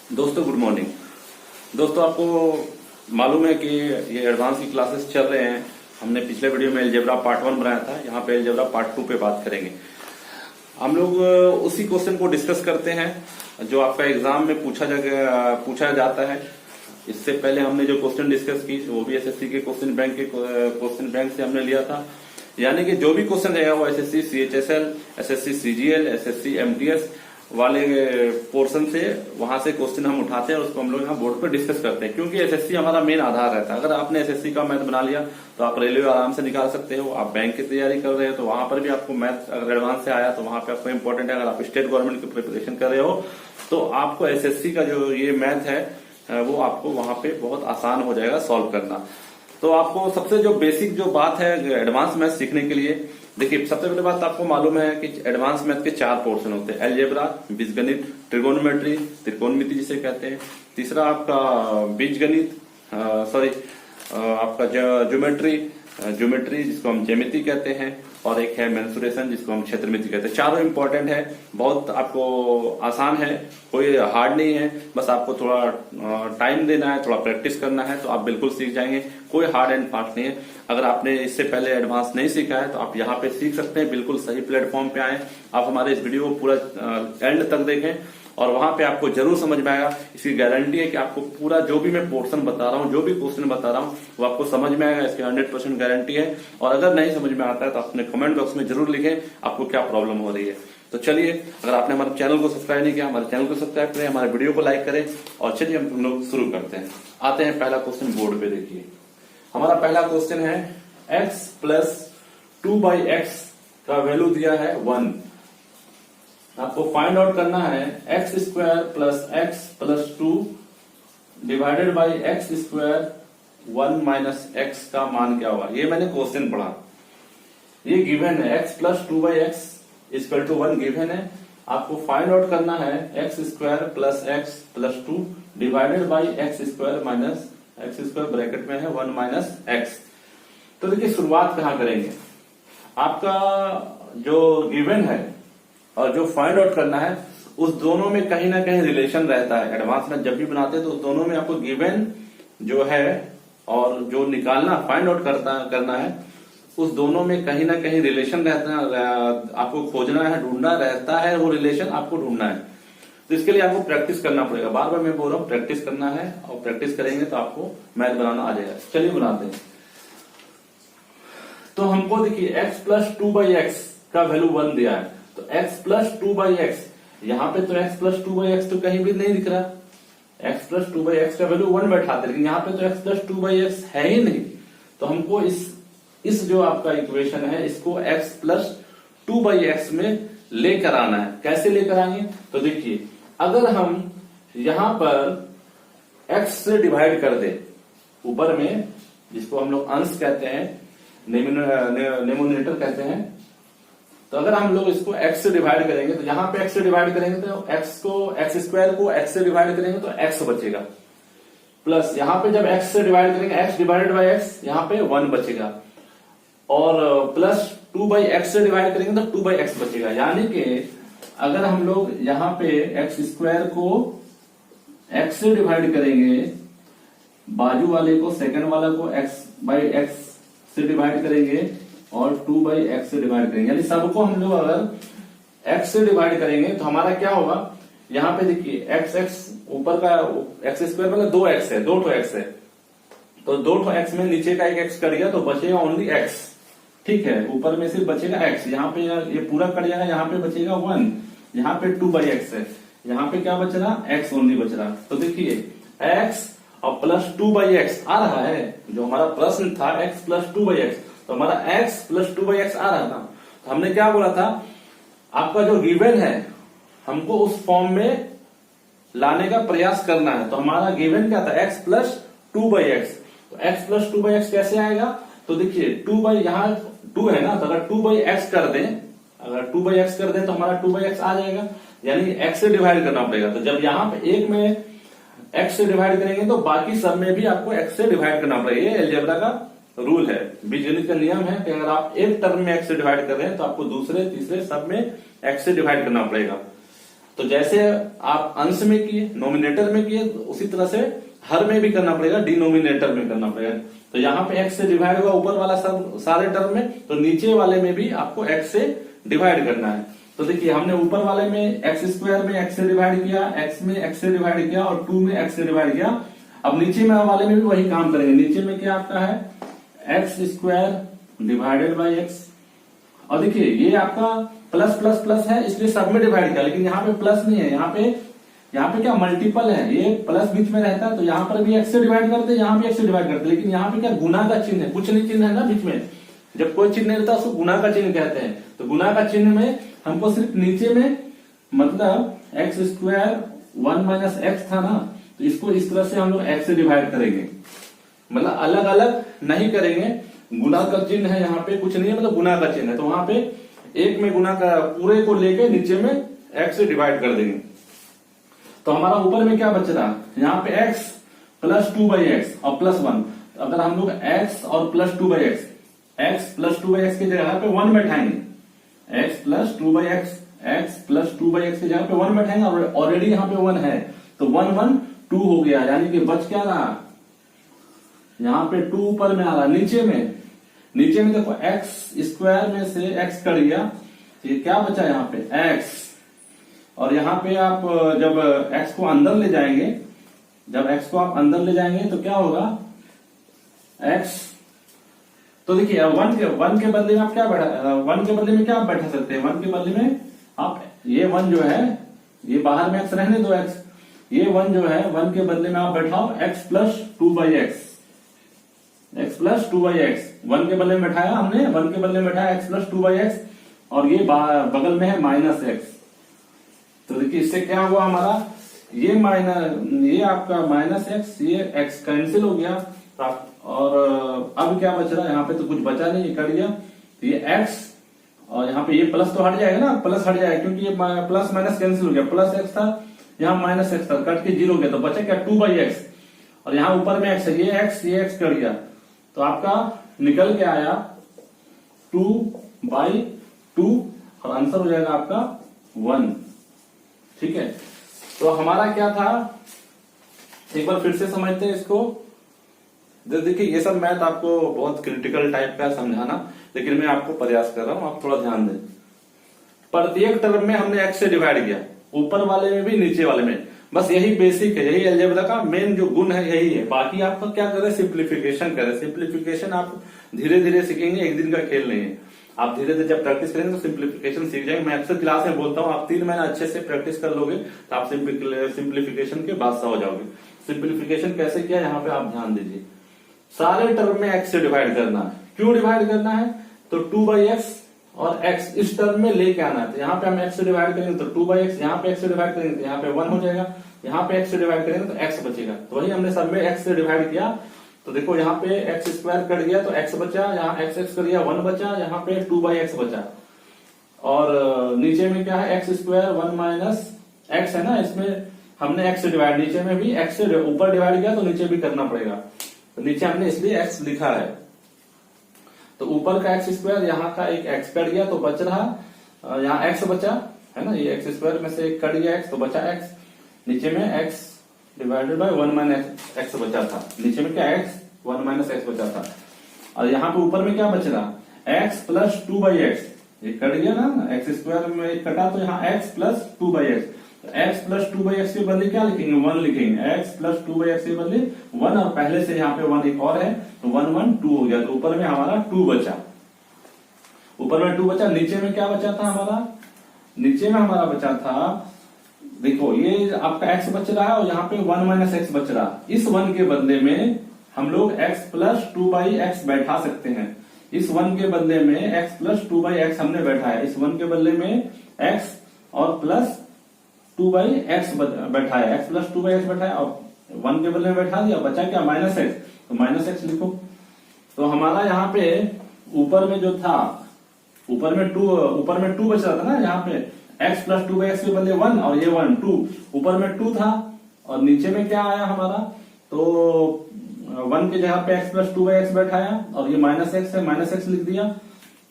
दोस्तों good morning. दोस्तों आपको मालूम है कि ये एडवांस की क्लासेस चल रहे हैं। हमने पिछले वीडियो में अलजेब्रा पार्ट 1 बनाया था, यहाँ पे अलजेब्रा पार्ट 2 पे बात करेंगे। हम लोग उसी क्वेश्चन को डिस्कस करते हैं जो आपका एग्जाम में पूछा जाता है। इससे पहले हमने जो क्वेश्चन डिस्कस की वो भी एसएससी के क्वेश्चन बैंक से हमने लिया था। यानी कि जो भी क्वेश्चन रहेगा वो SSC CHSL, SSC CGL, SSC MTS वाले पोर्शन से वहां से क्वेश्चन हम उठाते हैं और उसको हम लोग यहाँ बोर्ड पर डिस्कस करते हैं, क्योंकि एसएससी हमारा मेन आधार रहता है। अगर आपने एसएससी का मैथ बना लिया तो आप रेलवे आराम से निकाल सकते हो। आप बैंक की तैयारी कर रहे हो तो वहां पर भी आपको मैथ अगर एडवांस से आया तो वहां पे आपको इंपॉर्टेंट है। अगर आप स्टेट गवर्नमेंट की प्रिपरेशन कर रहे हो तो आपको एसएससी का जो ये मैथ है वो आपको वहां पे बहुत आसान हो जाएगा सॉल्व करना। तो आपको सबसे जो बेसिक जो बात है एडवांस मैथ सीखने के लिए, देखिए सबसे पहले बात आपको मालूम है कि एडवांस मैथ के 4 पोर्शन होते हैं: अलजेब्रा, बीजगणित, ट्रिगोनोमेट्री, त्रिकोणमिति जिसे कहते हैं। तीसरा आपका बीजगणित आपका ज्योमेट्री जिसको हम ज्यामिति कहते हैं, और एक है मेंसुरेशन जिसको हम क्षेत्रमिति कहते हैं। चारों इंपॉर्टेंट है, बहुत आपको आसान है, कोई हार्ड नहीं है। बस आपको थोड़ा टाइम देना है, थोड़ा प्रैक्टिस करना है तो आप बिल्कुल सीख जाएंगे। कोई हार्ड एंड फास्ट नहीं है। अगर आपने इससे पहले एडवांस नहीं सीखा है तो आप यहाँ पे सीख सकते हैं। बिल्कुल सही प्लेटफॉर्म पे आए। आप हमारे इस वीडियो को पूरा एंड तक देखें और वहां पे आपको जरूर समझ में आएगा। इसकी गारंटी है कि आपको पूरा जो भी मैं पोर्शन बता रहा हूँ, जो भी क्वेश्चन बता रहा हूँ वो आपको समझ में आएगा। इसकी 100% गारंटी है। और अगर नहीं समझ में आता है तो अपने कमेंट बॉक्स में जरूर लिखें आपको क्या प्रॉब्लम हो रही है। तो चलिए, अगर आपने हमारे चैनल को सब्सक्राइब नहीं किया, हमारे चैनल को सब्सक्राइब करें, हमारे वीडियो को लाइक करें। और चलिए हम लोग शुरू करते हैं। आते हैं पहला क्वेश्चन बोर्ड पे। देखिए हमारा पहला क्वेश्चन है x प्लस 2/x का वैल्यू दिया है 1। आपको फाइंड आउट करना है x square plus x plus 2 divided by x square 1 minus x का मान क्या होगा। ये मैंने क्वेश्चन पढ़ा, ये गिवन है x plus 2/x equal to 1 given है। आपको फाइंड आउट करना है x square plus x plus 2 divided by x square minus x square bracket में है 1 माइनस x। तो देखिए शुरुआत कहां करेंगे। आपका जो गिवन है और जो फाइंड आउट करना है उस दोनों में कहीं ना कहीं रिलेशन रहता है। एडवांस में जब भी बनाते हैं तो उस दोनों में आपको गिवन जो है और जो निकालना फाइंड आउट करना है उस दोनों में कहीं ना कहीं रिलेशन रहता है। आपको खोजना है, ढूंढना रहता है, वो रिलेशन आपको ढूंढना है। तो इसके लिए आपको प्रैक्टिस करना पड़ेगा। बार बार मैं बोल रहा हूँ प्रैक्टिस करना है, और प्रैक्टिस करेंगे तो आपको मैथ बनाना आ जाएगा। चलिए बनाते हैं। तो हमको देखिए x प्लस 2/x का वैल्यू 1 दिया है। तो x प्लस 2/x, यहाँ पे तो x प्लस 2/x तो कहीं भी नहीं दिख रहा। x प्लस 2/x का वैल्यू 1 बैठाते, लेकिन यहाँ पे तो x प्लस 2/x है ही नहीं। तो हमको इस जो आपका इक्वेशन है इसको x प्लस 2/x में लेकर आना है। कैसे लेकर आएंगे तो देखिए, अगर हम यहां पर x से डिवाइड कर दे ऊपर में, जिसको हम लोग अंश कहते हैं, नेमोनेटर कहते हैं, तो अगर हम लोग इसको x से डिवाइड करेंगे तो यहां पे x से डिवाइड करेंगे तो x स्क्वायर को x से डिवाइड करेंगे तो x बचेगा, प्लस यहां पे जब x से डिवाइड करेंगे x डिवाइडेड बाय x, यहां पे 1 बचेगा, और प्लस 2/x से डिवाइड करेंगे तो 2/x बचेगा। यानी कि अगर हम लोग यहाँ पे x स्क्वायर को x से डिवाइड करेंगे, बाजू वाले को सेकंड वाला को x/x से डिवाइड करेंगे और 2/x से डिवाइड करेंगे, यानी सबको हम लोग अगर x से डिवाइड करेंगे तो हमारा क्या होगा। यहाँ पे देखिए x ऊपर का x स्क्वायर मतलब 2x है, 2 x है, तो 2 x में नीचे का एक x कट गया तो बचेगा ओनली x। ठीक है, ऊपर में सिर्फ बचेगा x। यहाँ पे ये पूरा कट जाएगा, यहाँ पे बचेगा 1, यहाँ पे 2/x है, यहाँ पे क्या बच रहा, x ओनली बच रहा। तो देखिए x और प्लस 2/x आ रहा है। जो हमारा प्रश्न था x प्लस 2/x, तो हमारा x प्लस 2/x आ रहा था। तो हमने क्या बोला था, आपका जो गिवन है हमको उस फॉर्म में लाने का प्रयास करना है। तो हमारा गिवन क्या था, x प्लस 2/x। तो x प्लस 2/x कैसे आएगा, तो देखिए यहाँ 2 है ना, तो अगर 2/x कर दें, तो हमारा 2/x आ जाएगा, यानी x से डिवाइड करना पड़ेगा। तो जब यहाँ पे एक में x से डिवाइड करेंगे तो बाकी सब में भी आपको x से डिवाइड करना पड़ेगा। ये अलजेब्रा का रूल है, बीजगणित का नियम है कि अगर आप एक टर्म में x से डिवाइड कर रहे हैं तो आपको दूसरे तीसरे सब में x से डिवाइड करना पड़ेगा। तो जैसे आप अंश में किए, नोमिनेटर में किए, उसी तरह से हर में भी करना पड़ेगा, डिनोमिनेटर में करना पड़ेगा। तो यहाँ पे x से डिवाइड हुआ ऊपर वाला सब सारे टर्म में, तो नीचे वाले में भी आपको x से डिवाइड करना है। तो देखिए हमने ऊपर वाले में एक्स स्क्वायर में x से डिवाइड किया, x में x से डिवाइड किया और 2 में x से डिवाइड किया। अब नीचे में वाले में भी वही काम करेंगे। नीचे में क्या आपका है, x square divided by x. और देखिए ये आपका प्लस प्लस प्लस है, इसलिए सब में डिवाइड किया, लेकिन यहाँ पे प्लस नहीं है, यहाँ पे क्या मल्टीपल है, ये प्लस बीच में रहता है, तो यहाँ पर भी एक्स से डिवाइड करते, यहाँ भी एक्स से डिवाइड करते, लेकिन यहाँ पे क्या गुना का चिन्ह है, कुछ नहीं चिन्ह है ना बीच में। जब कोई चिन्ह नहीं रहता उसको गुना का चिन्ह कहते हैं। तो गुना का चिन्ह में हमको सिर्फ नीचे में मतलब एक्स स्क्वायर 1 माइनस एक्स था ना, तो इसको इस तरह से हम लोग एक्स से डिवाइड करेंगे, मतलब अलग अलग नहीं करेंगे। गुना का चिन्ह है यहाँ पे, कुछ नहीं है, मतलब गुना का चिन्ह है, तो वहां पे एक में गुना का पूरे को लेके नीचे में एक्स से डिवाइड कर देंगे। तो हमारा ऊपर में क्या बच रहा, यहाँ पे x प्लस 2 बाई एक्स और प्लस 1। अगर हम लोग x और plus 2 by x, x plus 2 by x की जगह पे 1 बैठाएंगे, x plus 2 by x, x plus 2 by x की जगह पे 1 बैठाएंगे, और ऑलरेडी यहाँ पे 1 है, तो 1 1 2 हो गया, यानी कि बच क्या रहा, यहाँ पे 2 ऊपर में आ रहा। नीचे में देखो x स्क्वायर में से x कट गया, तो ये क्या बचा यहाँ पे x, और यहाँ पे आप जब x को अंदर ले जाएंगे, जब x को आप अंदर ले जाएंगे तो क्या होगा x, तो देखिए 1 के बदले में आप क्या बैठा, 1 के बदले में क्या आप बैठा सकते हैं, 1 के बदले में आप ये 1 जो है, ये बाहर में x रहने दो x, ये 1 जो है 1 के बदले में आप बैठाओ x plus 2 by x, x plus 2 by x. 1 के बदले में बैठाया हमने, 1 के बदले में बैठाया x प्लस 2 बाई एक्स, और ये बगल में है माइनस एक्स। तो देखिए इससे क्या हुआ हमारा, ये आपका माइनस एक्स, ये एक्स कैंसिल हो गया, और अब क्या बच रहा है, यहाँ पे तो कुछ बचा नहीं, कट गया, तो ये एक्स, और यहाँ पे ये प्लस तो हट जाएगा ना, प्लस हट जाएगा क्योंकि ये प्लस माइनस कैंसिल हो गया, प्लस एक्स था यहाँ माइनस एक्स था, कट के 0 हो गया, तो बचा क्या 2 बाई एक्स, और यहाँ ऊपर में एक्स है, ये एक्स कट गया, तो आपका निकल के आया 2 बाई 2, और आंसर हो जाएगा आपका 1। ठीक है, तो हमारा क्या था, एक बार फिर से समझते हैं इसको। देखिए ये सब मैथ आपको बहुत क्रिटिकल टाइप का समझाना, लेकिन मैं आपको प्रयास कर रहा हूं, आप थोड़ा ध्यान दें। प्रत्येक टर्म में हमने x से डिवाइड किया, ऊपर वाले में भी नीचे वाले में, बस यही बेसिक है, यही अलजेब्रा का मेन जो गुण है यही है। बाकी आपको क्या करें, सिंप्लीफिकेशन करें। सिंप्लीफिकेशन आप धीरे धीरे सीखेंगे, एक दिन का खेल नहीं है। आप धीरे धीरे जब प्रैक्टिस करेंगे तो सिंप्लीफिकेशन सीख जाएंगे। मैं अक्सर क्लास में बोलता हूँ, आप 3 महीना अच्छे से प्रैक्टिस कर लोगे तो आप सिंप्लीफिकेशन के बादशाह हो जाओगे। सिंप्लीफिकेशन कैसे किया, यहाँ पे आप ध्यान दीजिए। सारे टर्म में x से डिवाइड करना है। क्यों डिवाइड करना है, तो 2 बाई एक्स और x इस टर्म में लेके आना है। तो यहाँ पे हम x से डिवाइड करेंगे तो 2 बाई एक्स, यहाँ पे x से डिवाइड करेंगे तो यहाँ पे 1 हो जाएगा, यहाँ पे x से डिवाइड करेंगे तो x बचेगा। तो वही हमने सब में x से डिवाइड किया, तो देखो यहाँ पे एक्स स्क्वायर कट गया तो x बचा, यहाँ x कर दिया 1 बचा, यहाँ पे 2 बाई एक्स बचा, और नीचे में क्या है एक्स स्क्वायर 1 माइनस एक्स है ना, इसमें हमने x से डिवाइड, नीचे में भी x से ऊपर डिवाइड किया तो नीचे भी करना पड़ेगा, तो नीचे हमने इसलिए x लिखा है। तो ऊपर का एक्स स्क्वायर, यहाँ का एक x कट गया तो बच रहा, यहाँ x बचा है ना, ये एक्स स्क्वायर में से एक कट गया x तो बचा x, नीचे में x divided by 1 minus x बचा था, नीचे में क्या x 1 माइनस एक्स बचा था, और यहाँ पे ऊपर में क्या बच रहा x प्लस 2 बाई एक्स, ये कट गया ना, एक्स स्क्वायर में एक कटा तो यहाँ x प्लस 2 बाई एक्स, तो x प्लस 2 बाई एक्स के बदले क्या लिखेंगे 1 लिखेंगे, x प्लस 2 बाई एक्स के बदले 1, और पहले से यहाँ पे 1 एक और है तो 1 1 2 हो गया, तो ऊपर में हमारा 2 बचा, ऊपर में 2 बचा। नीचे में क्या बचा था हमारा, नीचे में हमारा बचा था, देखो ये आपका x बच रहा है और यहाँ पे 1 माइनस एक्स बच रहा, इस 1 के बदले में हम लोग x प्लस 2 बाई एक्स बैठा सकते हैं, इस 1 के बदले में x प्लस 2 बाई एक्स हमने बैठा है, इस 1 के बदले में x और प्लस 2 बाई एक्स बैठा है, x प्लस 2 बाई एक्स बैठा है, और 1 के बदले में बैठा दिया, बचा क्या माइनस एक्स, तो माइनस एक्स लिखो। तो हमारा यहाँ पे ऊपर में जो था, ऊपर में 2 बच रहा था ना, यहाँ पे x प्लस 2 बाई एक्स के बदले 1 और ये 1 2, ऊपर में 2 था और नीचे में क्या आया हमारा, तो 1 की जगह पे x प्लस 2 बाई एक्स बैठाया, और ये माइनस एक्स है, माइनस एक्स लिख दिया,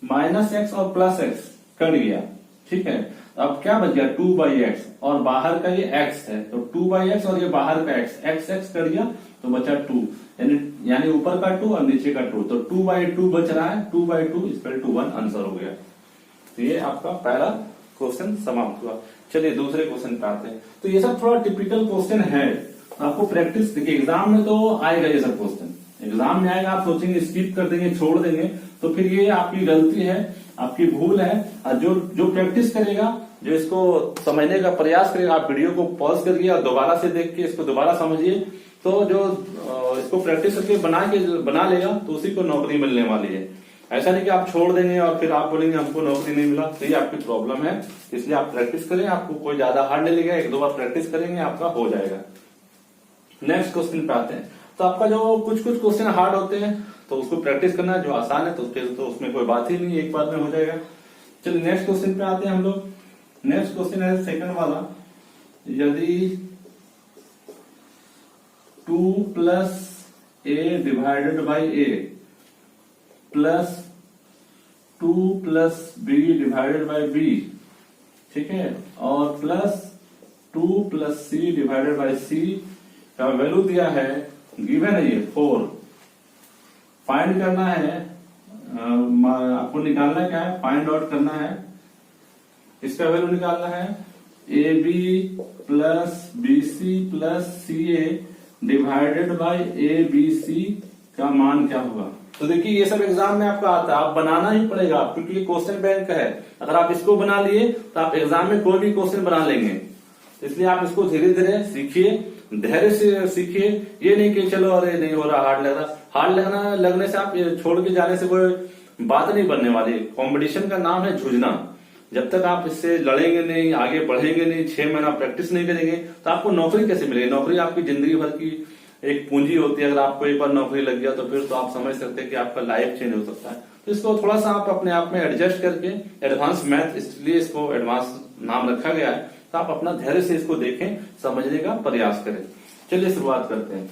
माइनस एक्स और प्लस एक्स कट गया, ठीक है। अब क्या बच गया 2/x और बाहर का ये x है, तो 2/x और ये बाहर का x x कर दिया तो बचा 2, यानी ऊपर का 2 और नीचे का 2, तो 2/2 बच रहा है। 2/2 इक्वल टू 1 आंसर हो गया। तो ये आपका पहला क्वेश्चन समाप्त हुआ। चलिए दूसरे क्वेश्चन पे आते हैं। तो ये सब थोड़ा टिपिकल क्वेश्चन है, आपको प्रैक्टिस, देखिए एग्जाम में तो आएगा ये सब क्वेश्चन, एग्जाम में आएगा, आप सोचेंगे स्किप कर देंगे, छोड़ देंगे, तो फिर ये आपकी गलती है, आपकी भूल है। और जो प्रैक्टिस करेगा, जो इसको समझने का प्रयास करेगा, आप वीडियो को पॉज करिए और दोबारा से देख के इसको दोबारा समझिए, तो जो इसको प्रैक्टिस करके बना लेगा तो उसी को नौकरी मिलने वाली है। ऐसा नहीं कि आप छोड़ देंगे और फिर आप बोलेंगे हमको नौकरी नहीं मिला, तो ये आपकी प्रॉब्लम है। इसलिए आप प्रैक्टिस करें, आपको कोई ज्यादा हार्ड नहीं लगेगा, 1-2 बार प्रैक्टिस करेंगे आपका हो जाएगा। नेक्स्ट क्वेश्चन पे आते हैं। तो आपका जो कुछ क्वेश्चन हार्ड होते हैं तो उसको प्रैक्टिस करना, जो आसान है तो उसमें कोई बात ही नहीं, एक बार में हो जाएगा। चलिए नेक्स्ट क्वेश्चन पे आते हैं हम लोग। नेक्स्ट क्वेश्चन है सेकंड वाला, यदि 2 + a divided by a plus 2 + b divided by b, ठीक है, और plus 2 + c divided by c का वैल्यू दिया है, गिवन है ये 4, फाइंड करना है, आपको निकालना क्या है, फाइंड आउट करना है, इसका वैल्यू निकालना है ab plus bc plus ca divided by abc का मान क्या होगा। तो देखिए ये सब एग्जाम में आपका आता है, आप बनाना ही पड़ेगा क्योंकि ये क्वेश्चन बैंक है। अगर आप इसको बना लिए तो आप एग्जाम में कोई भी क्वेश्चन बना लेंगे, इसलिए आप इसको धीरे धीरे सीखिए, धैर्य से सीखिए। ये नहीं कि चलो अरे नहीं हो रहा, हार्ड लग रहा, हार्ड लगने से आप छोड़ के जाने से कोई बात नहीं बनने वाली। कंपटीशन का नाम है जूझना, जब तक आप इससे लड़ेंगे नहीं, आगे बढ़ेंगे नहीं, 6 महीना प्रैक्टिस नहीं करेंगे तो आपको नौकरी कैसे मिलेगी। नौकरी आपकी जिंदगी भर की एक पूंजी होती है, अगर आपको एक बार नौकरी लग गया तो फिर तो आप समझ सकते हैं कि आपका लाइफ चेंज हो सकता है। तो इसको थोड़ा सा आप अपने आप में एडजस्ट करके, एडवांस मैथ इसलिए इसको एडवांस नाम रखा गया है, तो आप अपना धैर्य से इसको देखें, समझने का प्रयास करें। चलिए शुरुआत करते हैं।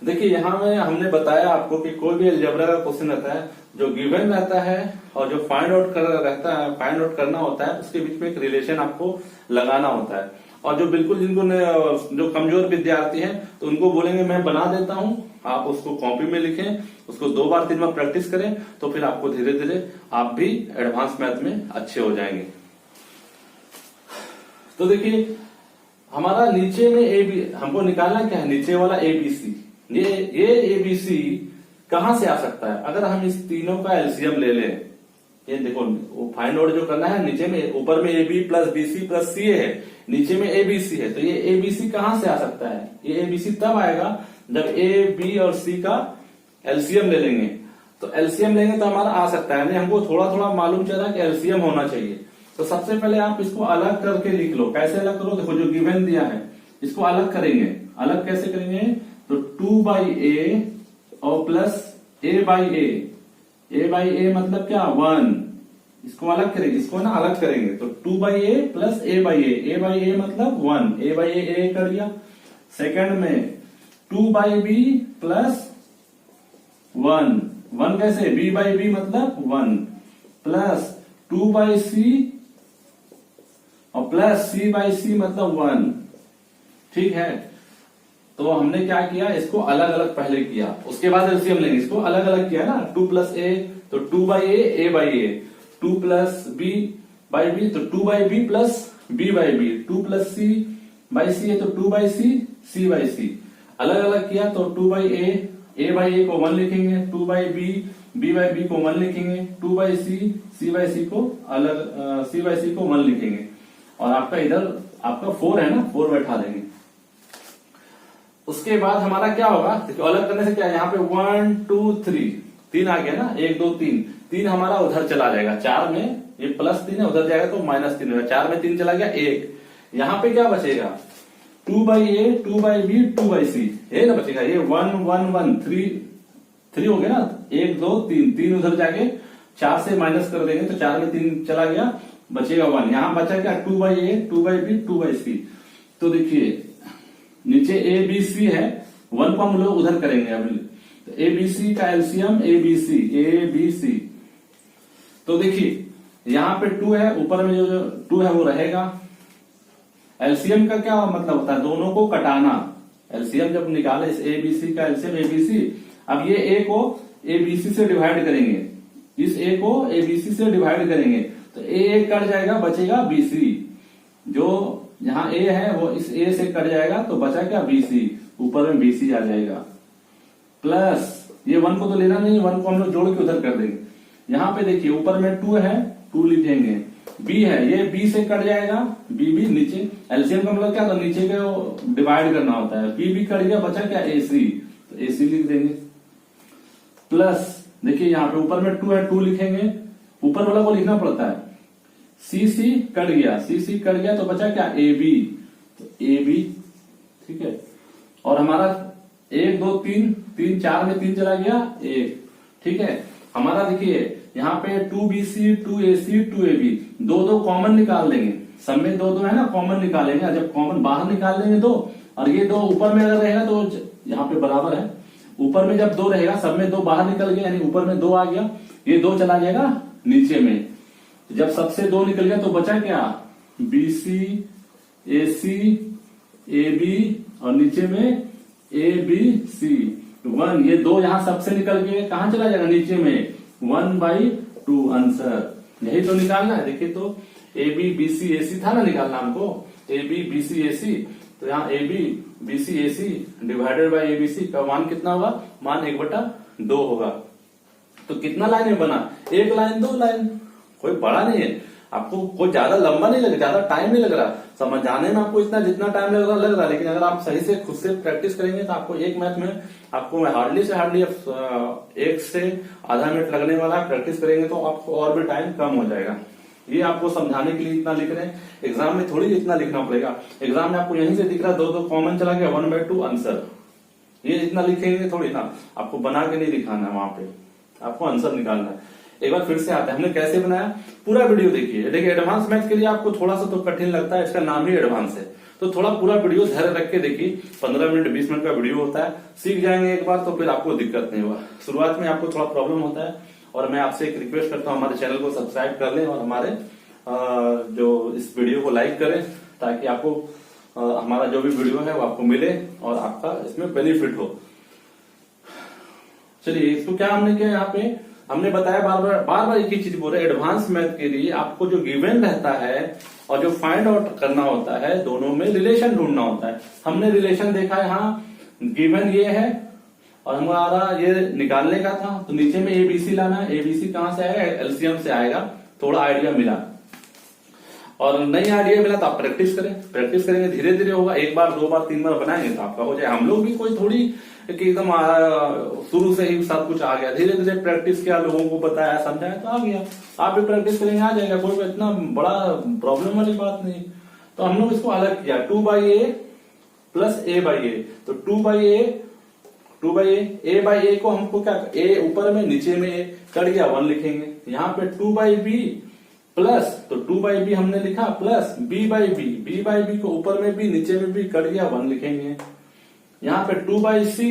देखिए यहाँ में हमने बताया आपको कि कोई भी अलजेब्रा का क्वेश्चन रहता है, जो गिवन रहता है और जो फाइंड आउट करना होता है, उसके बीच में एक रिलेशन आपको लगाना होता है। और जो बिल्कुल जो कमजोर विद्यार्थी हैं तो उनको बोलेंगे मैं बना देता हूं, आप उसको कॉपी में लिखें, उसको 2 बार 3 बार प्रैक्टिस करें, तो फिर आपको धीरे धीरे आप भी एडवांस मैथ में अच्छे हो जाएंगे। तो देखिए हमारा नीचे में हमको निकालना क्या है, नीचे वाला ABC। ये ABC कहां से आ सकता है, अगर हम इस तीनों का एलसीएम ले लें। ये देखो वो फाइंड आउट जो करना है, नीचे में ऊपर में AB plus BC plus CA है, नीचे में ABC है, तो ये ABC कहां से आ सकता है। ये ABC तब आएगा जब A, B और C का एलसीएम ले लेंगे। तो एलसीएम लेंगे तो हमारा आ सकता है, हमको थोड़ा थोड़ा मालूम चला कि एलसीएम होना चाहिए। तो सबसे पहले आप इसको अलग करके लिख लो। कैसे अलग करो, देखो जो गिवन दिया है इसको अलग करेंगे। अलग कैसे करेंगे, तो 2/a और प्लस a/a मतलब क्या 1, इसको अलग करेंगे, इसको ना अलग करेंगे, तो 2/a प्लस a/a मतलब 1, a/a कर दिया। सेकंड में 2/b प्लस 1 कैसे, b/b मतलब 1 प्लस 2/c और प्लस c/c मतलब 1, ठीक है। तो हमने क्या किया, इसको अलग अलग पहले किया, उसके बाद एलसीएम लेंगे। इसको अलग अलग किया ना, 2 + a तो 2/a a/a, 2 + b/b तो 2/b प्लस b/b, 2 + c/c है तो 2/c c/c। अलग अलग किया तो 2/a a/a को 1 लिखेंगे, 2/b b/b को 1 लिखेंगे, 2/c c/c को अलग c/c को 1 लिखेंगे। और आपका इधर आपका 4 है ना, 4 बैठा देंगे। उसके बाद हमारा क्या होगा, देखो अलग करने से क्या है, यहाँ पे 1 2 3 आ गया ना, 1 2 3 हमारा उधर चला जाएगा। 4 में ये +3 है, उधर जाएगा तो -3 होगा। 4 में 3 चला गया, 1। यहाँ पे क्या बचेगा, 2/a 2/b 2/c, ये ना बचेगा। ये 1 1 1 3 हो गया ना, 1 2 3 उधर जाके 4 से माइनस कर देंगे तो 4 में 3 चला गया, बचेगा 1। यहां बचा क्या, 2/a 2/b 2/c। तो देखिए नीचे ABC है, 1 को हम लोग उधर करेंगे अभी, तो ABC का एलसीएम ABC। तो देखिए यहाँ पे 2 है, ऊपर में जो 2 है वो रहेगा। एलसीएम का क्या मतलब होता है, दोनों को कटाना। एलसीएम जब निकाले इस एबीसी का एलसीएम एबीसी, अब ये ए को एबीसी से डिवाइड करेंगे, इस ए को एबीसी से डिवाइड करेंगे तो ए कट जाएगा, बचेगा बीसी। जो यहाँ ए है वो इस ए से कट जाएगा तो बचा क्या, बीसी, ऊपर में बीसी आ जाएगा। प्लस ये 1 को तो लेना नहीं, 1 को हम लोग जोड़ के उधर कर देंगे। यहाँ पे देखिए ऊपर में 2 है, 2 लिखेंगे। बी है, ये बी से कट जाएगा, बी भी नीचे, एलसीएम का मतलब क्या था, नीचे के डिवाइड करना होता है। बी भी कट गया, बचा क्या, एसी, तो एसी लिख देंगे। प्लस देखिए यहाँ पे ऊपर में 2 है, 2 लिखेंगे, ऊपर वाला को लिखना पड़ता है। सी सी कट गया, सी सी कट गया तो बचा क्या, ए बी, तो ए बी, ठीक है। और हमारा 1 2 3 3 4 में 3 चला गया, 1, ठीक है। हमारा देखिए यहाँ पे 2BC 2AC 2AB, दो कॉमन निकाल लेंगे, सब में 2 2 है ना, कॉमन निकालेंगे। जब कॉमन बाहर निकाल लेंगे 2, और ये 2 ऊपर में अगर रहेगा तो यहाँ पे बराबर है, ऊपर में जब 2 रहेगा, सब में 2 बाहर निकल गया, यानी ऊपर में 2 आ गया, ये 2 चला जाएगा नीचे में। जब सबसे 2 निकल गया तो बचा क्या, BC AC AB और नीचे में ABC 1, ये 2 यहां सबसे निकल गए, कहां चला जाएगा, नीचे में 1/2 आंसर। यही तो निकालना है। देखिए तो AB BC AC था ना निकालना हमको, AB BC AC, तो यहाँ AB BC AC divided by ABC का मान कितना होगा, मान 1/2 होगा। तो कितना लाइन में बना, 1 लाइन 2 लाइन, कोई बड़ा नहीं है। आपको कोई ज्यादा लंबा नहीं लगेगा, ज्यादा टाइम नहीं लग रहा समझाने में, आपको इतना जितना टाइम लग रहा है, लेकिन अगर आप सही से खुद से प्रैक्टिस करेंगे तो आपको एक मैथ में आपको हार्डली से हार्डली 1 से आधा मिनट लगने वाला है। प्रैक्टिस करेंगे तो आपको और भी टाइम कम हो जाएगा। ये आपको समझाने के लिए इतना लिख रहे हैं, एग्जाम में थोड़ी इतना लिखना पड़ेगा। एग्जाम में आपको यहीं से दिख रहा है 2 2 कॉमन चला गया, 1/2 आंसर। ये इतना लिखेंगे थोड़ी ना, आपको बना के नहीं दिखाना है, वहां पे आपको आंसर निकालना है। एक बार फिर से आता है, हमने कैसे बनाया, पूरा वीडियो देखिए। देखिए एडवांस मैथ के लिए आपको थोड़ा सा तो कठिन लगता है, इसका नाम ही एडवांस है, तो थोड़ा पूरा वीडियो धैर्य रख के देखिए। 15 मिनट 20 मिनट का वीडियो होता है, सीख जाएंगे एक बार तो फिर आपको दिक्कत नहीं होगा। शुरुआत में आपको थोड़ा प्रॉब्लम होता है, और मैं आपसे एक रिक्वेस्ट करता हूँ, हमारे चैनल को सब्सक्राइब कर लें और हमारे जो इस वीडियो को लाइक करें, ताकि आपको हमारा जो भी वीडियो है वो आपको मिले और आपका इसमें बेनिफिट हो। चलिए इसको क्या हमने किया, यहाँ पे हमने बताया, बार बार एक ही चीज बोल रहे हैं। एडवांस मैथ के लिए आपको जो गिवन रहता है और जो फाइंड आउट करना होता है, दोनों में रिलेशन ढूंढना होता है। हमने रिलेशन देखा है, हाँ गिवन ये है और हमारा ये निकालने का था, तो नीचे में एबीसी लाना है। एबीसी कहां से आएगा, एलसीएम से आएगा। थोड़ा आइडिया मिला, और नई आइडिया मिला तो आप प्रैक्टिस करें, प्रैक्टिस करेंगे धीरे धीरे होगा। 1 बार 2 बार 3 बार बनाएंगे तो आपका हो जाए। हम लोग भी कोई थोड़ी कि एकदम शुरू से ही सब कुछ आ गया, धीरे धीरे प्रैक्टिस किया, लोगों को बताया समझाया तो आ गया। आप भी प्रैक्टिस करेंगे आ जाएगा, कोई इतना बड़ा प्रॉब्लम वाली बात नहीं। तो हम लोग इसको अलग किया, 2/a प्लस a/a, तो 2/a a/a को हमको क्या, a ऊपर में नीचे में a कट गया 1 लिखेंगे। यहाँ पे 2/b प्लस, तो 2/b हमने लिखा, प्लस b/b को ऊपर में भी नीचे में भी कट गया 1 लिखेंगे। यहाँ पे 2/c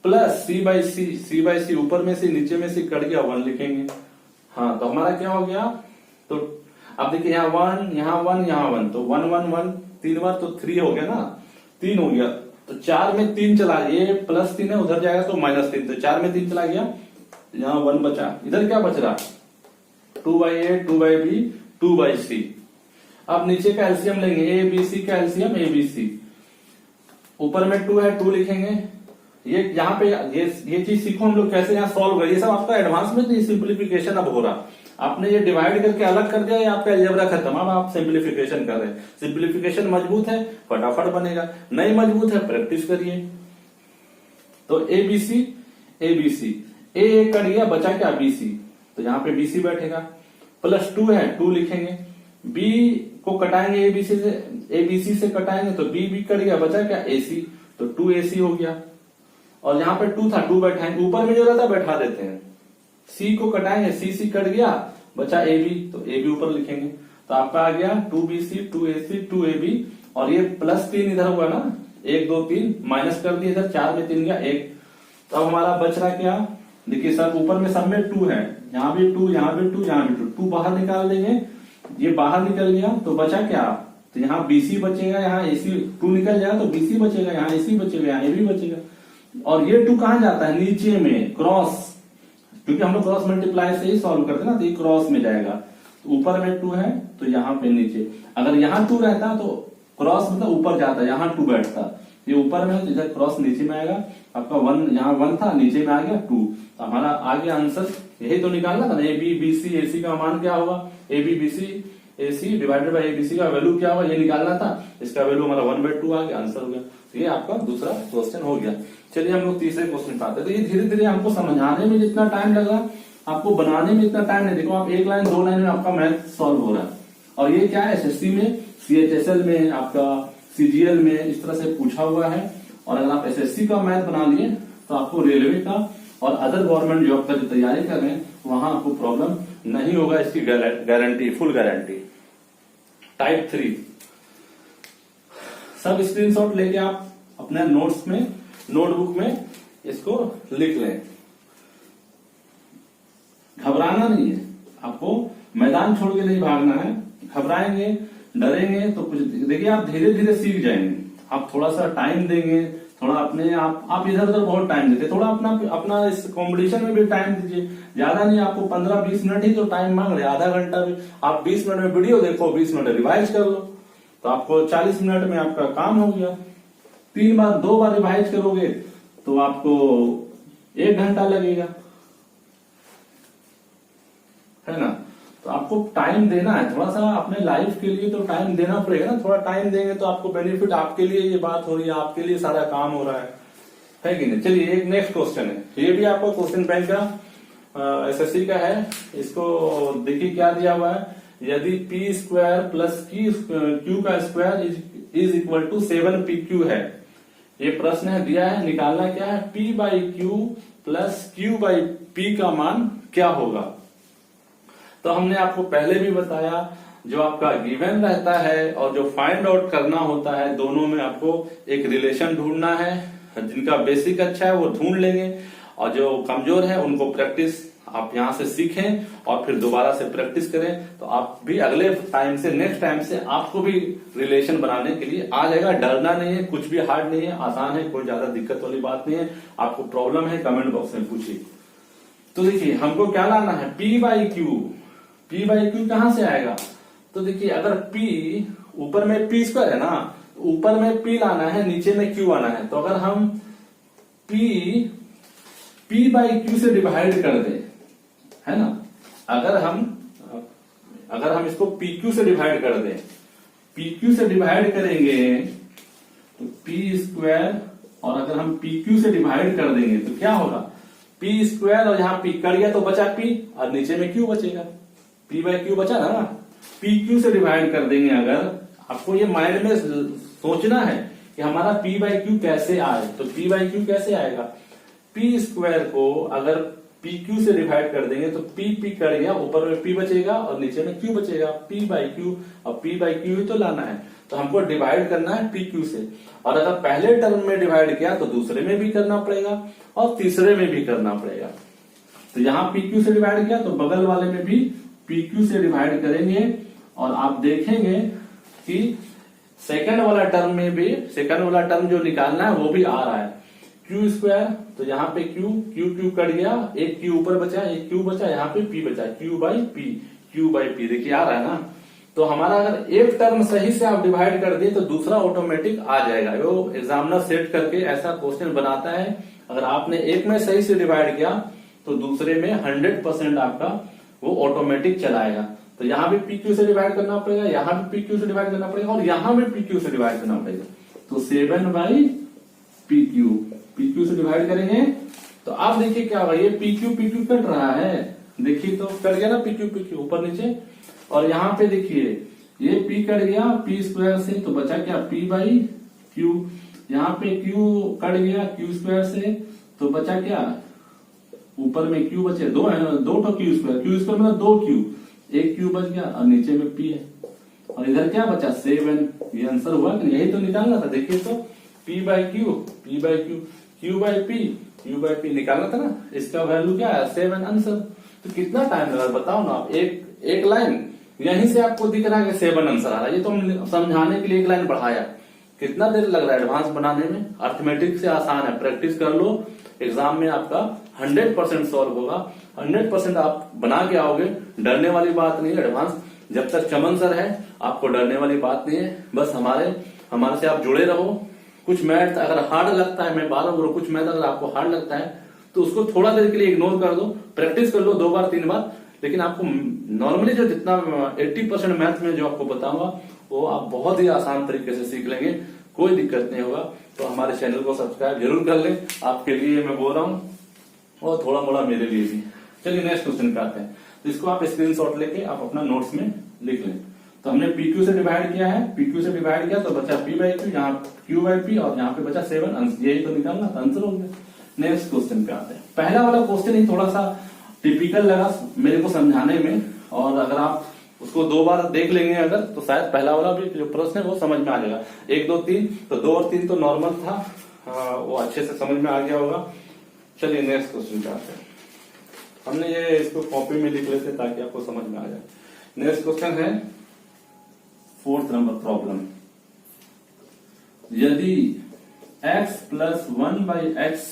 प्लस c/c ऊपर में से नीचे में से कट गया 1 लिखेंगे। हाँ तो हमारा क्या हो गया, तो अब देखिए यहाँ 1 यहाँ 1 यहाँ 1, तो 1 1 1 3 बार तो 3 हो गया ना, 3 हो गया। तो 4 में 3 चला, ये +3 है, उधर जाएगा तो -3, तो 4 में 3 चला गया, यहाँ 1 बचा। इधर क्या बच रहा, 2/a 2/b 2/c। अब नीचे का एलसीएम लेंगे, ए बी सी का एलसीएम ABC, ऊपर में 2 है 2 लिखेंगे। ये यहाँ पे ये चीज सीखो हम लोग कैसे यहाँ सॉल्व करें। ये सब आपका एडवांस में नहीं, सिंप्लीफिकेशन अब हो रहा। आपने ये डिवाइड करके अलग कर दिया, ये आपका अलजेब्रा खत्म, अब आप सिंप्लीफिकेशन कर रहे हैं। सिंप्लीफिकेशन मजबूत है फटाफट बनेगा, नहीं मजबूत है प्रैक्टिस करिए। तो ABC ए कट गया, बचा क्या BC, तो यहाँ पे BC बैठेगा। प्लस 2 है 2 लिखेंगे, B को कटाएंगे ABC से कटाएंगे तो B भी कट गया, बचा क्या AC, तो 2AC हो गया। और यहाँ पे 2 था 2 बैठाएंगे, ऊपर में जो रहता बैठा देते हैं। C को कटाएंगे, C कट गया, बचा AB, तो AB ऊपर लिखेंगे। तो आपका आ गया 2BC 2AC 2AB, और ये +3 इधर हुआ ना, 1 2 3 माइनस कर दिया इधर, 4 में 3 गया 1। तो अब हमारा बच रहा क्या, देखिए सर ऊपर में सब में 2 है, यहाँ भी 2, यहाँ भी 2, यहाँ भी 2, 2 बाहर निकाल देंगे, ये बाहर निकल गया तो बचा क्या, तो यहाँ BC बचेगा, यहाँ AC 2 निकल जाएगा तो BC बचेगा, यहाँ AC बचेगा, यहाँ AB बचेगा। और ये 2 कहाँ जाता है, नीचे में क्रॉस, क्योंकि हम लोग क्रॉस मल्टीप्लाई से ही सॉल्व करते हैं ना, तो ये क्रॉस में जाएगा। तो ऊपर में 2 है तो यहाँ पे नीचे, अगर यहाँ 2 रहता तो क्रॉस मतलब ऊपर जाता, यहाँ 2 बैठता, ये ऊपर में है तो इधर क्रॉस नीचे में आएगा, आपका 1 यहाँ 1 था, नीचे में आ गया 2, तो हमारा आ गया आंसर। यही तो निकालना था ना, ABBC AC का मान क्या होगा, ABBC AC divided by ABC का वैल्यू क्या होगा, ये निकालना था, इसका वैल्यू हमारा 1/2 आ गया, आंसर हो गया। तो ये आपका दूसरा क्वेश्चन हो गया। चलिए हम लोग तीसरे क्वेश्चन पे आते हैं। तो ये धीरे धीरे हमको समझाने में जितना टाइम लगा, आपको बनाने में इतना टाइम नहीं। देखो आप 1 लाइन 2 लाइन में आपका मैथ सॉल्व हो रहा है, और ये क्या है SSC में, CHSL में, आपका CGL में इस तरह से पूछा हुआ है। और अगर आप SSC का मैथ बना लिए तो आपको रेलवे का और अदर गवर्नमेंट जॉब का जो तैयारी कर रहे हैं वहां आपको प्रॉब्लम नहीं होगा, इसकी गारंटी, फुल गारंटी। टाइप 3 सब स्क्रीनशॉट लेके आप अपने नोट्स में, नोटबुक में इसको लिख लें। घबराना नहीं है, आपको मैदान छोड़ के नहीं भागना है। घबराएंगे, डरेंगे तो कुछ, देखिए आप धीरे धीरे सीख जाएंगे। आप थोड़ा सा टाइम देंगे, थोड़ा अपने आप इधर उधर बहुत टाइम देते, थोड़ा अपना इस कंपटीशन में भी टाइम दीजिए। ज्यादा नहीं, आपको 15-20 मिनट ही तो टाइम मांग रहे, आधा घंटा भी। आप 20 मिनट में वीडियो देखो, 20 मिनट रिवाइज कर लो, तो आपको 40 मिनट में आपका काम हो गया। 2 बार रिवाइज करोगे तो आपको 1 घंटा लगेगा, है ना। तो आपको टाइम देना है, थोड़ा सा अपने लाइफ के लिए तो टाइम देना पड़ेगा ना। थोड़ा टाइम देंगे तो आपको बेनिफिट, आपके लिए ये बात हो रही है, आपके लिए सारा काम हो रहा है कि नहीं। चलिए एक नेक्स्ट क्वेश्चन है, ये भी आपको क्वेश्चन बैंक का SSC का है। इसको देखिए क्या दिया हुआ है, यदि p² प्लस q का square is equal to 7pq है। ये प्रश्न है, दिया है, निकालना क्या है, p/q प्लस q/p का मान क्या होगा। तो हमने आपको पहले भी बताया, जो आपका गिवन रहता है और जो फाइंड आउट करना होता है, दोनों में आपको एक रिलेशन ढूंढना है। जिनका बेसिक अच्छा है वो ढूंढ लेंगे, और जो कमजोर है उनको प्रैक्टिस आप यहां से सीखें और फिर दोबारा से प्रैक्टिस करें, तो आप भी अगले टाइम से, नेक्स्ट टाइम से आपको भी रिलेशन बनाने के लिए आ जाएगा। डरना नहीं है, कुछ भी हार्ड नहीं है, आसान है, कोई ज्यादा दिक्कत वाली बात नहीं है। आपको प्रॉब्लम है कमेंट बॉक्स में पूछिए। तो देखिए हमको क्या लाना है, p/q कहां से आएगा, तो देखिए अगर p ऊपर में p² है ना, ऊपर में p लाना है, नीचे में q आना है। तो अगर हम p/q से डिवाइड कर दें, है ना, अगर हम इसको pq से डिवाइड कर दें, pq से डिवाइड करेंगे तो p², और अगर हम pq से डिवाइड कर देंगे तो क्या होगा, p², और यहाँ p कट गया तो बचा p, और नीचे में q बचेगा, p/q बचा ना। pq से डिवाइड कर देंगे, अगर आपको ये माइंड में सोचना है कि हमारा p/q कैसे आए, तो p/q कैसे आएगा, p² को अगर pq से डिवाइड कर देंगे तो p कट गया, ऊपर में p बचेगा और नीचे में q बचेगा, p/q, और p/q ही तो लाना है। तो हमको डिवाइड करना है pq से, और अगर पहले टर्म में डिवाइड किया तो दूसरे में भी करना पड़ेगा और तीसरे में भी करना पड़ेगा। तो यहाँ pq से डिवाइड किया तो बगल वाले में भी pq से डिवाइड करेंगे, और आप देखेंगे कि सेकंड वाला टर्म में भी, सेकंड वाला टर्म जो निकालना है वो भी आ रहा है, q²। तो यहाँ पे q कट गया, एक q ऊपर बचा, एक q बचा, यहाँ पे p बचा, q/p देखिए आ रहा है ना। तो हमारा अगर एक टर्म सही से आप डिवाइड कर दिए तो दूसरा ऑटोमेटिक आ जाएगा। वो एग्जामिनर सेट करके ऐसा क्वेश्चन बनाता है, अगर आपने एक में सही से डिवाइड किया तो दूसरे में 100% आपका वो ऑटोमेटिक चलाएगा। तो यहाँ भी pq से डिवाइड करना पड़ेगा, यहाँ भी pq से डिवाइड करना पड़ेगा, और यहाँ भी pq से डिवाइड करना पड़ेगा। तो 7/pq से डिवाइड करेंगे तो आप देखिए क्या होगा, ये pq कट रहा है, देखिए तो कट गया ना pq ऊपर नीचे। और यहाँ पे देखिए ये p कट गया p² से, तो बचा क्या, p/q। यहाँ पे q कट गया q² से, तो बचा क्या, ऊपर में q बचे, 2 है ना, 2 तो q² मतलब 2q, एक q बच गया और नीचे में p है, और इधर क्या बचा 7। ये आंसर हुआ कि यही तो निकालना था। देखिए तो p/q q/p u by p निकालना था ना, इसका वैल्यू क्या है 7 आंसर। तो कितना टाइम लगा बताओ ना आप, एक लाइन यहीं से आपको दिख रहा है कि 7 आंसर आ रहा है। ये तो हम समझाने के लिए एक लाइन बढ़ाया, कितना देर लग रहा है एडवांस बनाने में। अर्थमेटिक से आसान है, प्रैक्टिस कर लो, एग्जाम में आपका 100% सॉल्व होगा, 100% आप बना के आओगे। डरने वाली बात नहीं है, एडवांस जब तक चमन सर है आपको डरने वाली बात नहीं है। बस हमारे से आप जुड़े रहो। कुछ मैथ अगर हार्ड लगता है, मैं बार बार कुछ मैथ अगर आपको हार्ड लगता है तो उसको थोड़ा देर के लिए इग्नोर कर दो, प्रैक्टिस कर लो 2 बार 3 बार। लेकिन आपको नॉर्मली जो जितना 80% मैथ में जो आपको बताऊंगा वो आप बहुत ही आसान तरीके से सीख लेंगे, कोई दिक्कत नहीं होगा। तो हमारे चैनल को सब्सक्राइब जरूर कर लें, आपके लिए मैं बोल रहा हूँ और थोड़ा मोड़ा मेरे लिए भी। चलिए नेक्स्ट क्वेश्चन पे आते हैं। तो इसको आप स्क्रीनशॉट लेके आप अपना नोट्स में लिख लें। तो हमने PQ से डिवाइड किया है, PQ से डिवाइड किया तो बचा P by Q, यहाँ Q by P और यहाँ पे बचा 7 आंसर। यही तो निकालना था, आंसर हो गया। नेक्स्ट क्वेश्चन पे आते हैं। पहला वाला क्वेश्चन ही थोड़ा सा टिपिकल लगा मेरे को समझाने में, और अगर आप उसको 2 बार देख लेंगे अगर तो शायद पहला वाला भी जो प्रश्न है वो समझ में आ जाएगा। 1 2 3 तो 2 और 3 तो नॉर्मल था, वो अच्छे से समझ में आ गया होगा। चलिए नेक्स्ट क्वेश्चन पे आते हैं। हमने ये इसको कॉपी में लिख लेते ताकि आपको समझ में आ जाए। नेक्स्ट क्वेश्चन है 4th नंबर प्रॉब्लम। यदि x प्लस 1 बाई एक्स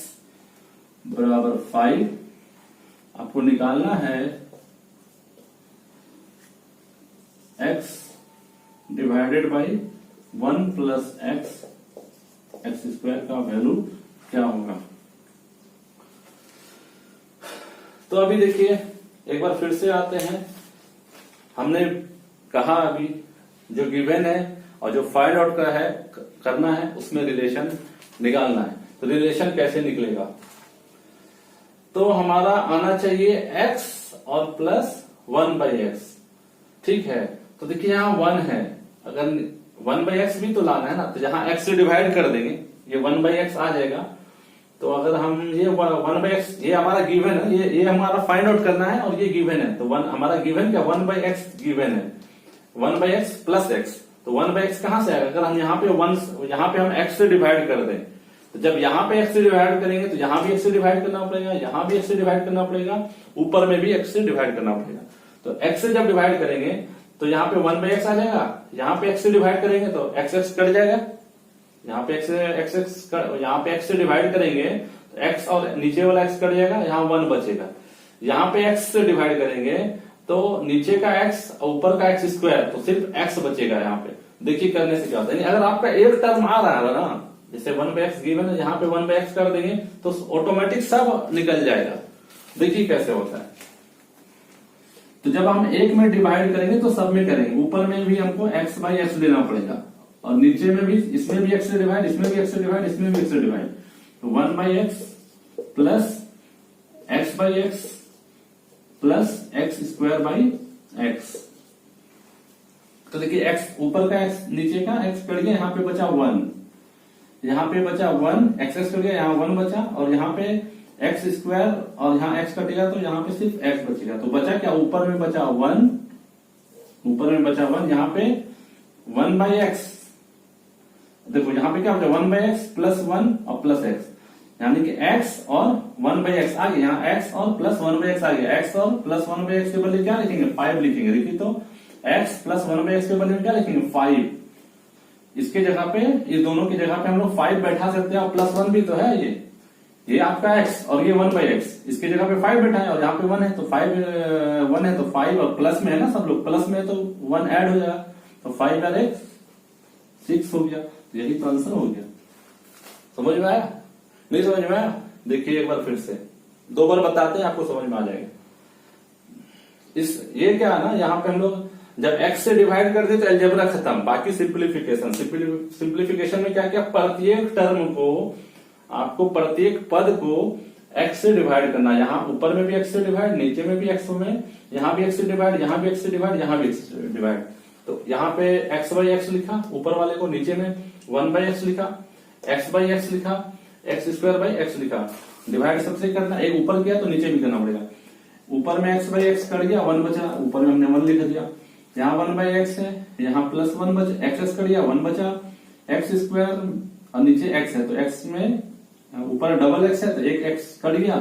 बराबर 5, आपको निकालना है x divided by 1 plus x square का वैल्यू क्या होगा। तो अभी देखिए एक बार फिर से आते हैं। हमने कहा अभी जो गिवन है और जो फाइंड आउट करना है उसमें रिलेशन निकालना है। तो रिलेशन कैसे निकलेगा, तो हमारा आना चाहिए x और प्लस 1 बाई एक्स। ठीक है, तो देखिए यहाँ 1 है, अगर 1 बाई एक्स भी तो लाना है ना, तो जहां x से डिवाइड कर देंगे ये 1 बाई एक्स आ जाएगा। तो अगर हम ये 1 बाई एक्स, ये हमारा गिवन है, ये हमारा फाइंड आउट करना है और ये गिवन है। तो हमारा गिवन क्या 1 बाई एक्स गिवन है, 1 बाई एक्स प्लस एक्स। तो 1 बाई एक्स कहां से आएगा, अगर हम यहाँ पे हम x से डिवाइड कर दें, तो जब यहाँ पे x से डिवाइड करेंगे तो यहाँ भी x से डिवाइड करना पड़ेगा, यहाँ भी x से डिवाइड करना पड़ेगा, ऊपर में भी x से डिवाइड करना पड़ेगा। तो x से जब डिवाइड करेंगे तो यहाँ पे 1 बाई एक्स आ जाएगा, यहाँ पे x से डिवाइड करेंगे तो x कट जाएगा, यहाँ पे यहाँ पे x से डिवाइड करेंगे तो x और नीचे वाला x कट जाएगा, यहाँ 1 बचेगा। यहाँ पे x से डिवाइड करेंगे तो नीचे का x और ऊपर का x स्क्वायर, तो सिर्फ x बचेगा। यहाँ पे देखिए करने से क्या होता है, अगर आपका एक टर्म आ रहा है ना, जैसे 1 बाई एक्स गिवन है, यहाँ पे 1 बाई एक्स कर देंगे तो ऑटोमेटिक सब निकल जाएगा। देखिए कैसे होता है। तो जब हम एक में डिवाइड करेंगे तो सब में करेंगे, ऊपर में भी हमको x बाई एक्स लेना पड़ेगा और नीचे में भी, इसमें भी x से डिवाइड, इसमें भी x से डिवाइड, इसमें भी x से डिवाइड। तो 1 by x plus x by x plus x square by x. तो देखिए x ऊपर का x नीचे का x कट गया, यहाँ पे बचा 1, यहाँ पे बचा 1, एक्स कट गया, यहाँ 1 बचा, और यहाँ पे एक्स स्क्वायर और यहाँ x कटेगा तो यहाँ पे सिर्फ x बचेगा। तो बचा क्या, ऊपर में बचा 1, ऊपर में बचा 1, यहाँ पे 1 बाई एक्स। देखो यहाँ पे क्या बचा 1 बाई एक्स प्लस 1 और प्लस एक्स, यानी कि x और 1 बाई एक्स आ गया, यहाँ x और प्लस 1 बाई एक्स आ गया। x और प्लस 1 बाई एक्स के बदले क्या लिखेंगे 5 लिखेंगे। देखिए तो x प्लस 1 बाई एक्स के बदले में क्या लिखेंगे 5। इसके जगह पे, ये दोनों की जगह पे हम लोग 5 बैठा सकते हैं, और प्लस 1 भी तो है, ये आपका x और ये 1 बाई एक्स, इसकी जगह पे 5 बैठा है और यहाँ पे 1 है तो 1 है तो 5, और प्लस में है ना सब लोग, प्लस में है तो 1 ऐड हो जाएगा, तो 5 और 6 हो गया। तो यही तो आंसर हो गया। समझ में आया, नहीं समझ में आया? देखिए एक बार फिर से 2 बार बताते हैं, आपको समझ में आ जाएगा। ये क्या है ना, यहाँ पे हम लोग जब x से डिवाइड कर दे तो अलजेब्रा खत्म, बाकी सिंप्लीफिकेशन में क्या क्या, प्रत्येक टर्म को, आपको प्रत्येक पद को x से डिवाइड करना। यहाँ ऊपर में भी x से डिवाइड, नीचे में भी x में, यहाँ भी x से डिवाइड, यहाँ भी x से डिवाइड, यहाँ भी x से डिवाइड। तो यहाँ पे x बाई एक्स लिखा ऊपर वाले को, नीचे में 1 बाई एक्स लिखा, x बाई एक्स लिखा, एक्स स्क्वायर बाई एक्स लिखा। डिवाइड सबसे करना, एक ऊपर किया तो नीचे भी करना पड़ेगा। ऊपर में x बाई एक्स कर गया, 1 बचा, ऊपर में हमने 1 लिख दिया। यहाँ 1 बाई एक्स है, यहाँ प्लस 1 बचा, एक्स कर दिया, 1 बचा, एक्स स्क्वायर और नीचे x है तो x में ऊपर डबल एक्स है तो एक एक्स कट गया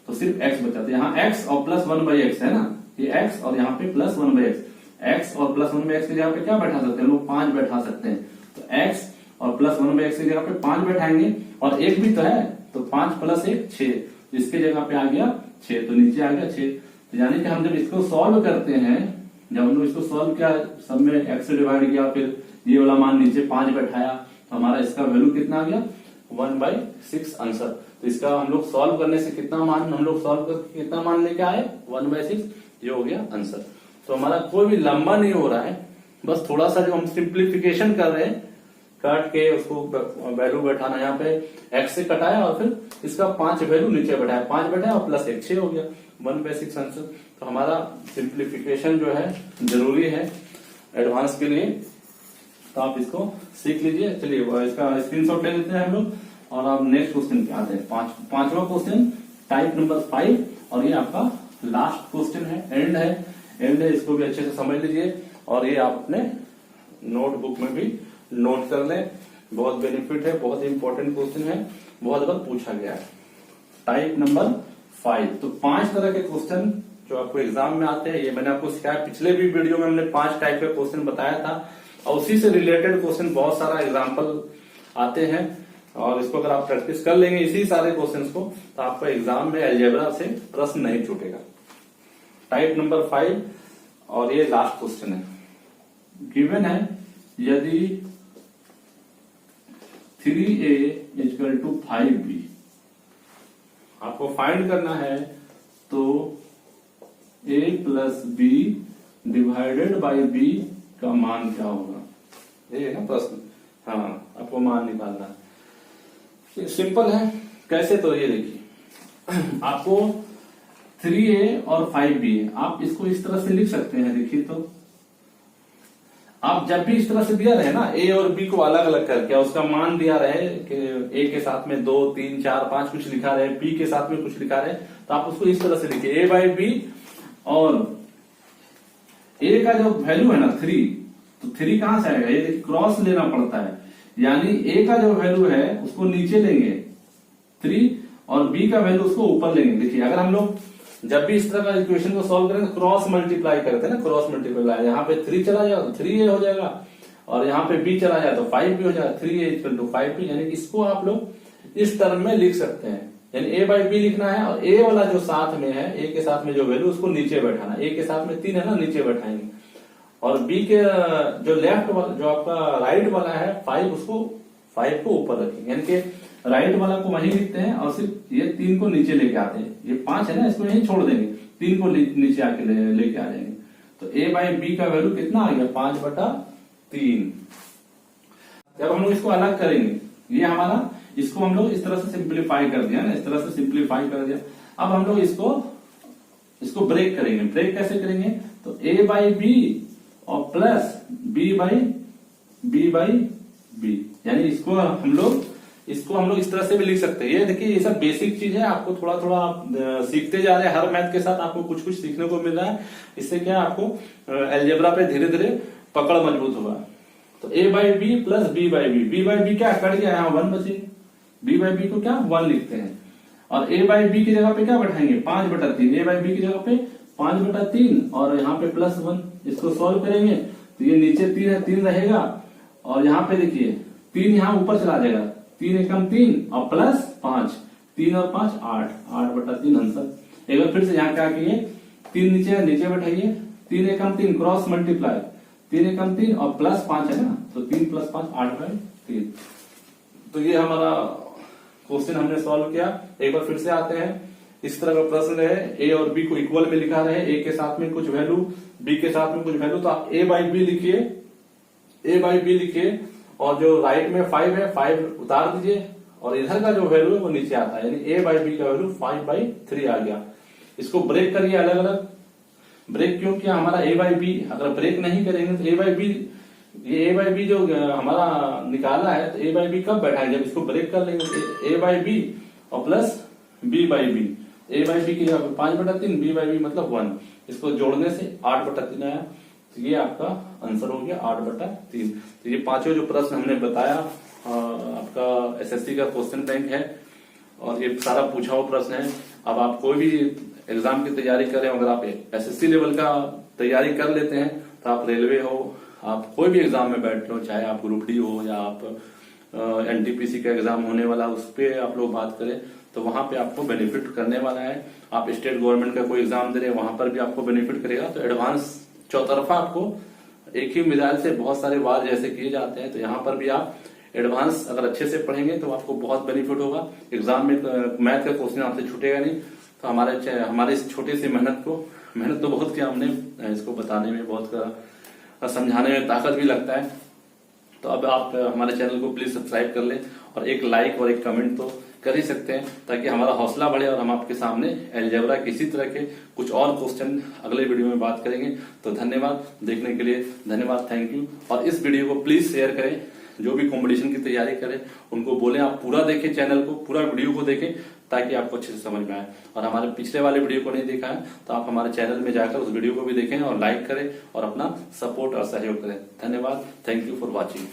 तो सिर्फ एक्स बचा। तो यहाँ एक्स और प्लस 1/x है ना, ये एक्स और यहाँ पे प्लस 1/x, एक्स और प्लस 1/x की जगह पे क्या बैठा सकते हैं लोग, 5 बैठा सकते हैं। तो एक्स और प्लस 1/x की जगह पे 5 बैठाएंगे और एक भी तो है, तो 5 + 1 6, इसके जगह पे आ गया 6, तो नीचे आ गया 6। तो यानी कि हम जब इसको सॉल्व करते हैं, जब हम लोग इसको सॉल्व किया, सब में एक्स से डिवाइड किया, फिर ये वाला मान नीचे 5 बैठाया, तो हमारा इसका वैल्यू कितना आ गया 1/6 आंसर। तो इसका हम लोग सॉल्व करने से कितना मान, हम लोग सॉल्व करके कितना मान लेके आए 1/6, ये हो गया आंसर। तो हमारा कोई भी लंबा नहीं हो रहा है, बस थोड़ा सा जो हम सिंप्लीफिकेशन कर रहे हैं, काट के उसको वैल्यू बैठाना, यहाँ पे एक्स से कटाया और फिर इसका 5 वैल्यू नीचे बैठाया, 5 बैठाया और प्लस 1 6 हो गया 1/6 आंसर। तो हमारा सिंप्लीफिकेशन जो है जरूरी है एडवांस के लिए, तो आप इसको सीख लीजिए। चलिए इसका स्क्रीनशॉट ले लेते हैं हम लोग और अब नेक्स्ट क्वेश्चन पे आते हैं। पांचवा क्वेश्चन टाइप नंबर 5, और ये आपका लास्ट क्वेश्चन है, एंड है, इसको भी अच्छे से समझ लीजिए और ये आप अपने नोटबुक में भी नोट कर लें, बहुत बेनिफिट है, बहुत इंपॉर्टेंट क्वेश्चन है, बहुत बार पूछा गया है। टाइप नंबर 5, तो 5 तरह के क्वेश्चन जो आपको एग्जाम में आते हैं, ये मैंने आपको सिखाया, पिछले भी वीडियो में हमने 5 टाइप के क्वेश्चन बताया था और उसी से रिलेटेड क्वेश्चन बहुत सारा एग्जाम्पल आते हैं, और इसको अगर आप प्रैक्टिस कर लेंगे इसी सारे क्वेश्चंस को, तो आपको एग्जाम में अलजेब्रा से प्रश्न नहीं छूटेगा। टाइप नंबर 5 और ये लास्ट क्वेश्चन है, गिवन है यदि 3a = 5b, आपको फाइंड करना है, तो a + b divided by b का मान क्या होगा, ये है ना प्रश्न। हाँ, आपको मान निकालना है, सिंपल है। कैसे, तो ये देखिए आपको 3a और 5b, आप इसको इस तरह से लिख सकते हैं। देखिए तो आप जब भी इस तरह से दिया रहे ना, a और b को अलग अलग करके, उसका मान दिया रहे कि a के साथ में 2 3 4 5 कुछ लिखा रहे, b के साथ में कुछ लिखा रहे, तो आप उसको इस तरह से लिखिए a/b, और a का जो वैल्यू है ना 3, तो 3 कहां से आएगा, ये देखिए क्रॉस लेना पड़ता है, यानी a का जो वैल्यू है उसको नीचे लेंगे 3 और b का वैल्यू उसको ऊपर लेंगे। देखिए अगर हम लोग जब भी इस तरह का इक्वेशन को सॉल्व करें तो क्रॉस मल्टीप्लाई करते हैं ना, क्रॉस मल्टीप्लाई, यहाँ पे 3 चला जाएगा तो 3a हो जाएगा, और यहाँ पे b चला जाए तो 5b हो जाएगा, 3a = 5b, यानी कि इसको आप लोग इस टर्म में लिख सकते हैं। यानी a/b लिखना है, और a वाला जो साथ में है, a के साथ में जो वैल्यू उसको नीचे बैठाना, a के साथ में 3 है ना, नीचे बैठाएंगे, और b के जो लेफ्ट वाला, जो आपका राइट वाला है 5, उसको 5 को ऊपर रखेंगे, यानी कि राइट वाला को वहीं लिखते हैं और सिर्फ ये 3 को नीचे लेके आते हैं। ये 5 है ना, इसको यहीं छोड़ देंगे, 3 को नीचे आके लेके आ जाएंगे। तो a/b का वैल्यू कितना आ गया 5/3। जब हम लोग इसको अलग करेंगे, ये हमारा, इसको हम लोग इस तरह से सिंप्लीफाई कर दिया ना, इस तरह से सिंप्लीफाई कर दिया। अब हम लोग इसको ब्रेक करेंगे। ब्रेक कैसे करेंगे, तो a/b और प्लस b/b, यानी इसको हम लोग इस तरह से भी लिख सकते हैं। ये देखिए ये सब बेसिक चीज है, आपको थोड़ा थोड़ा आप सीखते जा रहे हैं, हर मैथ के साथ आपको कुछ कुछ सीखने को मिल रहा है। इससे क्या आपको अलजेब्रा पे धीरे धीरे पकड़ मजबूत होगा। तो a/b प्लस b/b क्या कट गया, यहाँ 1 बचे, b/b को क्या 1 लिखते हैं, और a/b की जगह पे क्या बैठाएंगे 5/3, a/b की जगह पे 5/3 और यहाँ पे +1। इसको सॉल्व करेंगे तो ये नीचे 3 है, 3 रहेगा, और यहाँ पे देखिए 3 यहाँ ऊपर चला जाएगा, 3 एकम 3 और प्लस 5, 3 और 5 8, 8/3 आंसर। एक बार फिर से यहाँ क्या किए, 3 नीचे बैठाइए, 3 एकम 3 क्रॉस मल्टीप्लाई, 3 एकम 3 और प्लस 5 है ना, तो 3 + 5 8/3। तो ये हमारा क्वेश्चन हमने सॉल्व किया। एक बार फिर से आते हैं, इस तरह का प्रश्न है, a और b को इक्वल में लिखा रहे, a के साथ में कुछ वैल्यू, b के साथ में कुछ वैल्यू, तो आप a/b लिखिए, और जो राइट में 5 है 5 उतार दीजिए, और इधर का जो वैल्यू है वो नीचे आता है, यानी a/b का वैल्यू 5/3 आ गया। इसको ब्रेक करिए अलग अलग। ब्रेक क्यों किया, हमारा a/b, अगर ब्रेक नहीं करेंगे तो a/b जो हमारा निकाला है, तो a/b कब बैठा है, जब इसको ब्रेक कर लेंगे, a/b और प्लस b/b, a/b की जगह 5/3, b/b मतलब 1, इसको जोड़ने से 8/3 आया। तो ये आपका आंसर हो गया 8/3। तो ये पांचों जो प्रश्न हमने बताया आपका एसएससी का क्वेश्चन बैंक है, और ये सारा पूछा हुआ प्रश्न है। अब आप कोई भी एग्जाम की तैयारी करें, अगर आप एसएससी लेवल का तैयारी कर लेते हैं तो आप रेलवे हो, आप कोई भी एग्जाम में बैठ लो, चाहे आप ग्रुप डी हो या आप एनटीपीसी का एग्जाम होने वाला उस पर आप लोग बात करें, तो वहां पे आपको बेनिफिट करने वाला है। आप स्टेट गवर्नमेंट का कोई एग्जाम दे रहे हैं, वहां पर भी आपको बेनिफिट करेगा। तो एडवांस चौतरफा आपको एक ही मिसाइल से बहुत सारे वार जैसे किए जाते हैं, तो यहाँ पर भी आप एडवांस अगर अच्छे से पढ़ेंगे तो आपको बहुत बेनिफिट होगा। एग्जाम में मैथ का क्वेश्चन आपसे छूटेगा नहीं। तो हमारे इस छोटी सी मेहनत तो बहुत किया हमने, इसको बताने में बहुत समझाने में ताकत भी लगता है। तो अब आप हमारे चैनल को प्लीज सब्सक्राइब कर लें और एक लाइक और एक कमेंट तो कर ही सकते हैं, ताकि हमारा हौसला बढ़े और हम आपके सामने अलजेब्रा किसी तरह के कुछ और क्वेश्चन अगले वीडियो में बात करेंगे। तो धन्यवाद, देखने के लिए धन्यवाद, थैंक यू। और इस वीडियो को प्लीज शेयर करें, जो भी कंपटीशन की तैयारी करें उनको बोलें आप पूरा देखें, चैनल को पूरा वीडियो को देखें, ताकि आपको अच्छे से समझ में आए। और हमारे पिछले वाले वीडियो को नहीं देखा है तो आप हमारे चैनल में जाकर उस वीडियो को भी देखें और लाइक करें और अपना सपोर्ट और सहयोग करें। धन्यवाद, थैंक यू फॉर वॉचिंग।